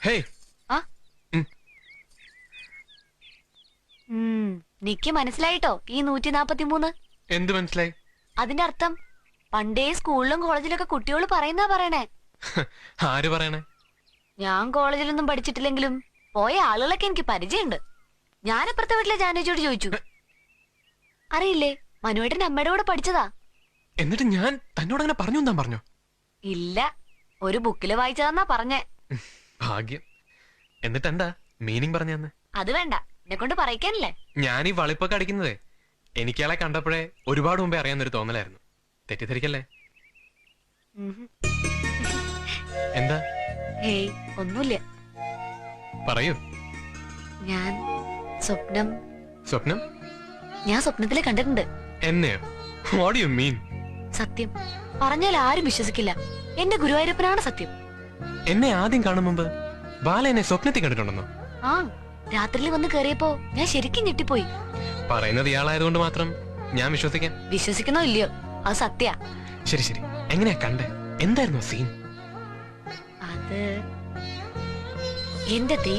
Hey നിക്ക് മനസ്സിലായിട്ടോ ഈ 143. എന്ത് മനസ്സിലായി? അതിന്റെ അർത്ഥം പണ്ടേ സ്കൂളിലും കോളേജിലൊക്കെ കുട്ടികൾ പറയുന്നാ പറയണേ. ആര് പറയണേ? ഞാൻ കോളേജിലൊന്നും പഠിച്ചിട്ടില്ലെങ്കിലും പോയ ആളുകളൊക്കെ എനിക്ക് പരിചയമുണ്ട്. ഞാനപ്പുറത്തെ വീട്ടിലെ ജാനേജിയോട് ചോദിച്ചു. അറിയില്ലേ, മനുവേട്ടന്റെ അമ്മയുടെ കൂടെ പഠിച്ചതാ. എന്നിട്ട് ഞാൻ തന്നോട് അങ്ങനെ പറഞ്ഞു എന്താ പറഞ്ഞോ? ഇല്ല, ഒരു ബുക്കില് വായിച്ചതാന്നാ പറഞ്ഞേ. ഭാഗ്യം. എന്നിട്ട് എന്താ മീനിങ് പറഞ്ഞു തന്നെ? അത് വേണ്ട, എന്നെ കൊണ്ട് പറയിക്കാനല്ലേ. ഞാൻ ഈ വളിപ്പൊക്കെ അടിക്കുന്നതേ എനിക്കയാളെ കണ്ടപ്പോഴേ ഒരുപാട് മുമ്പേ അറിയാവുന്നൊരു തോന്നലായിരുന്നു. തെറ്റിദ്ധരിക്കല്ലേ? എന്താ? ഹേയ്, ഒന്നുമില്ല. പറയൂ. ഞാൻ സ്വപ്നം ഞാൻ സ്വപ്നത്തില് കണ്ടിട്ടുണ്ട്. എന്നെയോ? What do you mean? സത്യം പറഞ്ഞാൽ ആരും വിശ്വസിക്കില്ല. എന്റെ ഗുരുവായൂരപ്പനാണ് സത്യം. എന്നെ ആദ്യം കാണും മുമ്പ് ബാല എന്നെ സ്വപ്നത്തിൽ കണ്ടിട്ടുണ്ടെന്നോ? ആ, രാത്രിയിൽ വന്ന് കേറിയപ്പോ ഞാൻ ശരിക്കും ഞെട്ടിപ്പോയി. പറയുന്നത് ഇയാളായതുകൊണ്ട് മാത്രം ഞാൻ വിശ്വസിക്കാം. വിശ്വസിക്കണോ ഇല്ലയോ, അത് സത്യ. ശരി ശരി, എങ്ങനെയാ കണ്ടേ? എന്തായിരുന്നു സീൻ? അത് എന്റെ ദൈവം